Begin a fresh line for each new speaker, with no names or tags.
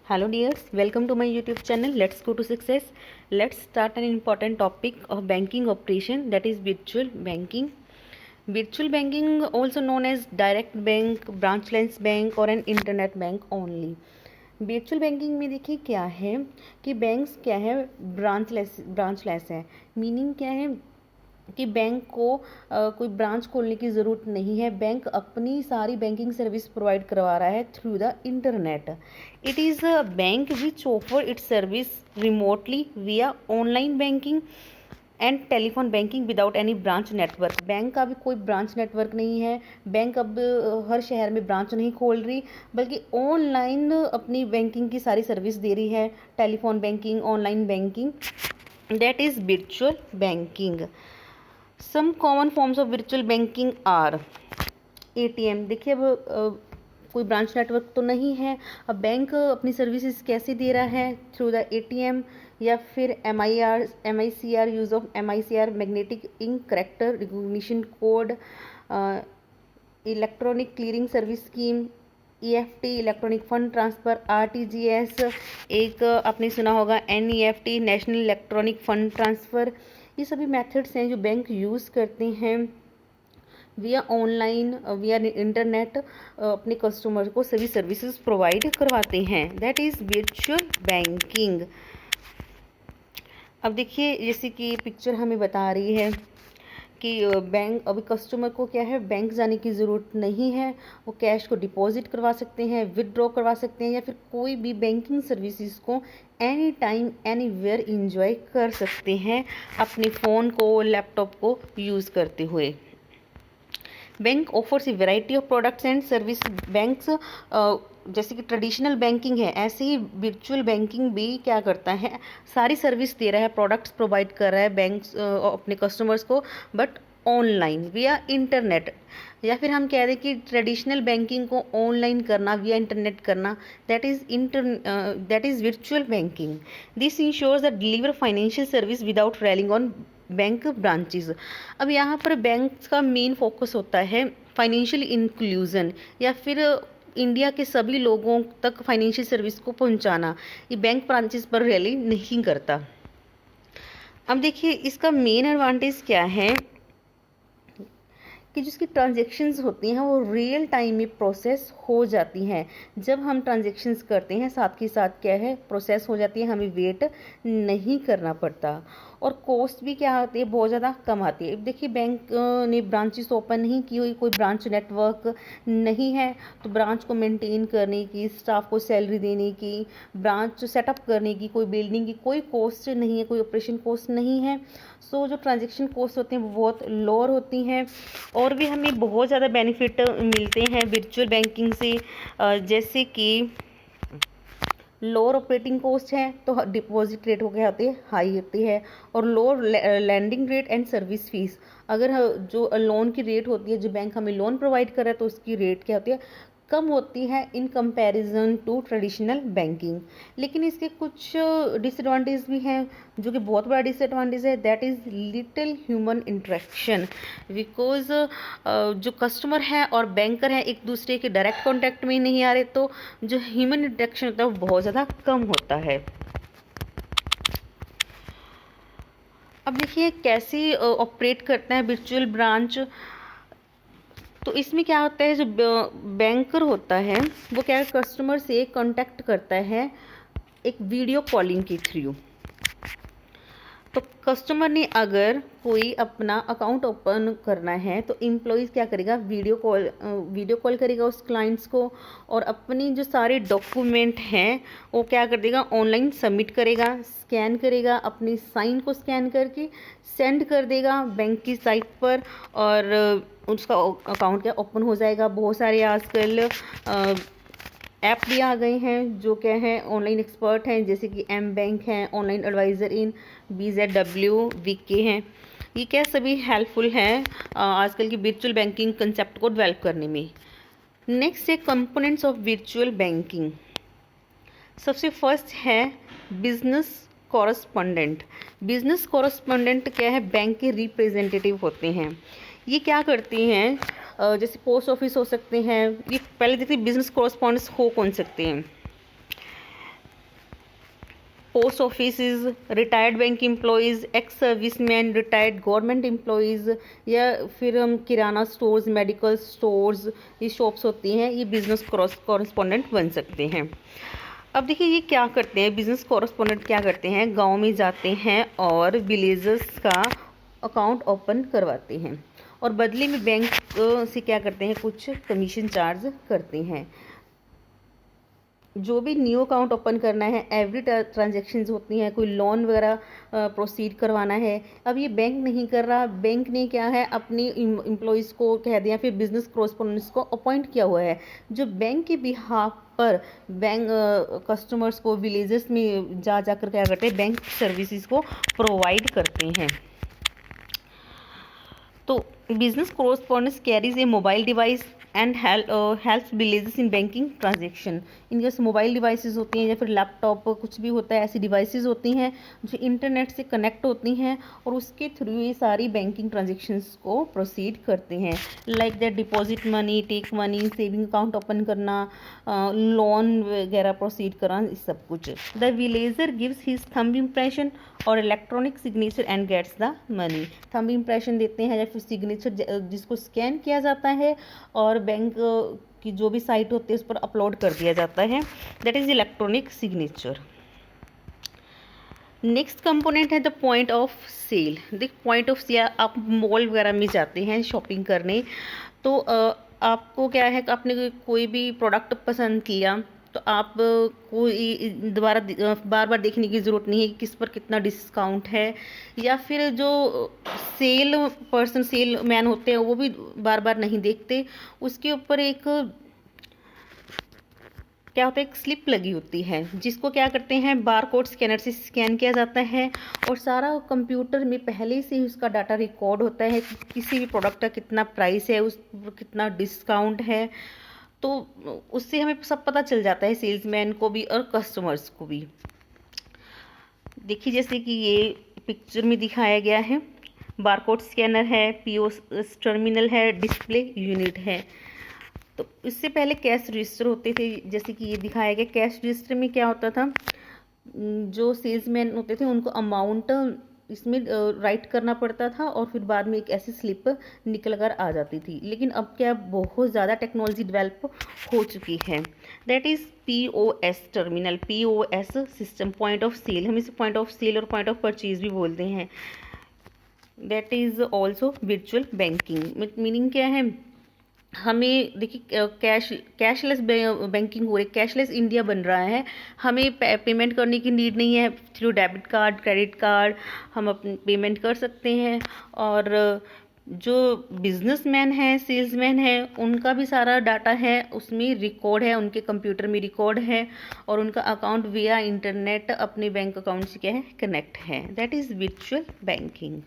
Hello dears, welcome to my YouTube channel. Let's go to success. Let's start an important topic of banking operation, that is virtual banking. Virtual banking also known as direct bank, branchless bank or an internet bank only. Virtual banking में देखिए क्या है कि banks क्या है, branchless है। Meaning क्या है कि बैंक को कोई ब्रांच खोलने की ज़रूरत नहीं है। बैंक अपनी सारी बैंकिंग सर्विस प्रोवाइड करवा रहा है through the internet. It is a bank which offer its service remotely via online banking and telephone banking without any branch network. Bank का भी कोई ब्रांच नेटवर्क नहीं है। बैंक अब हर शहर में ब्रांच नहीं खोल रही, बल्कि ऑनलाइन अपनी बैंकिंग की सारी सर्विस दे रही है, telephone banking, online banking. That is virtual banking. Some common forms of virtual banking are ATM. देखिए अब कोई ब्रांच नेटवर्क तो नहीं है, अब बैंक अपनी सर्विसेज कैसे दे रहा है, थ्रू द एटीएम या फिर MICR, use of MICR magnetic ink character recognition code, electronic clearing service scheme, EFT electronic fund transfer, RTGS एक आपने सुना होगा, NEFT national electronic fund transfer. ये सभी मेथड्स हैं जो बैंक यूज़ करते हैं विया ऑनलाइन, विया इंटरनेट, अपने कस्टमर को सभी सर्विसेज प्रोवाइड करवाते हैं। That is virtual banking. अब देखिए जैसे कि पिक्चर हमें बता रही है कि बैंक, अभी कस्टमर को क्या है, बैंक जाने की ज़रूरत नहीं है। वो कैश को डिपॉजिट करवा सकते हैं, विदड्रॉ करवा सकते हैं, या फिर कोई भी बैंकिंग सर्विसेज को एनी टाइम एनीवेयर इंजॉय कर सकते हैं अपने फ़ोन को, लैपटॉप को यूज़ करते हुए। Bank offers A variety of products and service. Banks जैसे कि ट्रेडिशनल बैंकिंग है, ऐसे ही वर्चुअल बैंकिंग भी क्या करता है, सारी सर्विस दे रहा है, प्रोडक्ट्स प्रोवाइड कर रहा है बैंक्स अपने कस्टमर्स को, बट ऑनलाइन विया इंटरनेट। या फिर हम कह रहे हैं कि ट्रेडिशनल बैंकिंग को ऑनलाइन करना, विया इंटरनेट करना, that is virtual banking. This insures that deliver financial service without relying on bank branches. अब यहाँ पर बैंक का मेन फोकस होता है फाइनेंशियल इंक्लूजन, या फिर इंडिया के सभी लोगों तक फाइनेंशियल सर्विस को पहुँचाना। ये बैंक ब्रांचेस पर रैली नहीं करता। अब देखिए इसका मेन एडवांटेज क्या है कि जिसकी ट्रांजेक्शन्स होती हैं वो रियल टाइम में प्रोसेस हो जाती हैं। जब हम ट्रांजेक्शन्स करते हैं साथ के साथ क्या है, प्रोसेस हो जाती है, हमें वेट नहीं करना पड़ता। और कॉस्ट भी क्या आती है, बहुत ज़्यादा कम आती है। देखिए बैंक ने ब्रांचेस ओपन नहीं की हुई, कोई ब्रांच नेटवर्क नहीं है, तो ब्रांच को मेंटेन करने की, स्टाफ को सैलरी देने की, ब्रांच सेटअप करने की, कोई बिल्डिंग की कोई कॉस्ट नहीं है, कोई ऑपरेशन कॉस्ट नहीं है। सो जो ट्रांजेक्शन कॉस्ट होते हैं वो बहुत लोअर होती हैं। और भी हमें बहुत ज़्यादा बेनिफिट मिलते हैं वर्चुअल बैंकिंग से, जैसे कि लोअर ऑपरेटिंग कॉस्ट है तो डिपॉजिट रेट हो गया होती है हाई होती है, और lower landing rate and service fees. अगर जो लोन की रेट होती है, जो बैंक हमें लोन प्रोवाइड कर रहा है, तो उसकी रेट क्या होती है, कम होती है in comparison to traditional banking. लेकिन इसके कुछ डिसएडवांटेज भी हैं, जो कि बहुत बड़ा डिसएडवांटेज है, that is little human interaction. Because जो कस्टमर है और बैंकर है एक दूसरे के डायरेक्ट कॉन्टैक्ट में नहीं आ रहे, तो जो ह्यूमन इंटरेक्शन होता है वो बहुत ज़्यादा कम होता है। अब देखिए कैसे ऑपरेट करता है वर्चुअल ब्रांच। तो इसमें क्या होता है, जो बैंकर होता है वो क्या कस्टमर से कांटेक्ट करता है एक वीडियो कॉलिंग के थ्रू। तो कस्टमर ने अगर कोई अपना अकाउंट ओपन करना है तो एम्प्लॉइज़ क्या करेगा, वीडियो कॉल करेगा उस क्लाइंट्स को, और अपनी जो सारे डॉक्यूमेंट हैं वो क्या कर देगा, ऑनलाइन सबमिट करेगा, स्कैन करेगा, अपनी साइन को स्कैन करके सेंड कर देगा बैंक की साइट पर, और उसका अकाउंट क्या ओपन हो जाएगा। बहुत सारे आजकल ऐप भी आ गए हैं जो क्या है ऑनलाइन एक्सपर्ट हैं, जैसे कि M बैंक हैं, ऑनलाइन एडवाइज़र इन, BZW, VK हैं। ये क्या सभी हेल्पफुल हैं आजकल की वर्चुअल बैंकिंग कंसेप्ट को डेवलप करने में। नेक्स्ट है कंपोनेंट्स ऑफ वर्चुअल बैंकिंग। सबसे फर्स्ट है बिजनेस कॉरस्पॉन्डेंट। बिजनेस कॉरस्पॉन्डेंट क्या है, बैंक के रिप्रेजेंटेटिव होते हैं। ये क्या करते हैं, जैसे पोस्ट ऑफिस हो सकते हैं, ये पहले देखते बिजनेस कॉरस्पॉन्डेंट्स हो कौन सकते हैं। Post office, retired bank employees, ex serviceman, retired government employees, या फिर हम किराना स्टोर्स, मेडिकल स्टोर्स, ये शॉप्स होती हैं, ये बिजनेस कॉरेस्पॉन्डेंट बन सकते हैं। अब देखिए ये क्या करते हैं, बिजनेस कॉरेस्पॉन्डेंट क्या करते हैं, गांव में जाते हैं और विलेजर्स का अकाउंट ओपन करवाते हैं और बदले में बैंक से क्या करते हैं, कुछ कमीशन चार्ज करते हैं। जो भी न्यू अकाउंट ओपन करना है, एवरी ट्रांजेक्शन्स होती हैं, कोई लोन वगैरह प्रोसीड करवाना है, अब ये बैंक नहीं कर रहा, बैंक ने क्या है अपनी एम्प्लॉयज़ को कह दिया, फिर बिजनेस कॉरेस्पॉन्डेंट्स को अपॉइंट किया हुआ है, जो बैंक के बिहाफ पर बैंक कस्टमर्स को विलेजेस में जा कर क्या करते हैं, बैंक सर्विसेज को प्रोवाइड करते हैं। तो business correspondents carries A mobile device and helps villages in banking transaction. इनके पास मोबाइल डिवाइसेस होती हैं या फिर लैपटॉप कुछ भी होता है, ऐसी डिवाइसेस होती हैं जो इंटरनेट से कनेक्ट होती हैं और उसके थ्रू ये सारी बैंकिंग ट्रांजेक्शन्स को प्रोसीड करते हैं, like that deposit money, take money, saving account open करना, लोन वगैरह प्रोसीड करना, इस सब कुछ। The villager gives his thumb impression और electronic signature and gets the money. Thumb impression देते हैं या फिर सिग्नेचर जिसको स्कैन किया जाता है और बैंक की जो भी साइट होती है उस पर अपलोड कर दिया जाता है, that is electronic signature. Next component है द पॉइंट ऑफ सेल। देख पॉइंट ऑफ सेल, आप मॉल वगैरह में जाते हैं शॉपिंग करने, तो आपको क्या है कि आपने कोई भी प्रोडक्ट पसंद किया तो आप कोई दोबारा बार बार देखने की ज़रूरत नहीं है कि किस पर कितना डिस्काउंट है, या फिर जो सेल पर्सन, सेल मैन होते हैं वो भी बार बार नहीं देखते, उसके ऊपर एक क्या होता है, एक स्लिप लगी होती है जिसको क्या करते हैं, बार कोड स्कैनर से स्कैन किया जाता है और सारा कंप्यूटर में पहले से ही उसका डाटा रिकॉर्ड होता है कि किसी भी प्रोडक्ट का कितना प्राइस है, उस पर कितना डिस्काउंट है, तो उससे हमें सब पता चल जाता है, सेल्समैन को भी और कस्टमर्स को भी। देखिए जैसे कि ये पिक्चर में दिखाया गया है, बारकोड स्कैनर है, पीओएस टर्मिनल है, डिस्प्ले यूनिट है। तो इससे पहले कैश रजिस्टर होते थे, जैसे कि ये दिखाया गया। कैश रजिस्टर में क्या होता था, जो सेल्समैन होते थे उनको अमाउंट इसमें राइट करना पड़ता था और फिर बाद में एक ऐसी स्लिप निकल कर आ जाती थी। लेकिन अब क्या बहुत ज़्यादा टेक्नोलॉजी डेवलप हो चुकी है, that is POS terminal, POS system, point of sale. हम इसे पॉइंट ऑफ सेल और पॉइंट ऑफ परचेज भी बोलते हैं। That is also virtual banking. Meaning क्या है, हमें देखिए कैशलेस बैंकिंग हो रही है, कैशलेस इंडिया बन रहा है, हमें पेमेंट करने की नीड नहीं है, through debit card, credit card हम अपनी पेमेंट कर सकते हैं। और जो बिजनेसमैन हैं, सेल्समैन हैं, उनका भी सारा डाटा है उसमें रिकॉर्ड है, उनके कंप्यूटर में रिकॉर्ड है और उनका अकाउंट विया इंटरनेट अपने बैंक अकाउंट से क्या है, कनेक्ट है। That is virtual banking.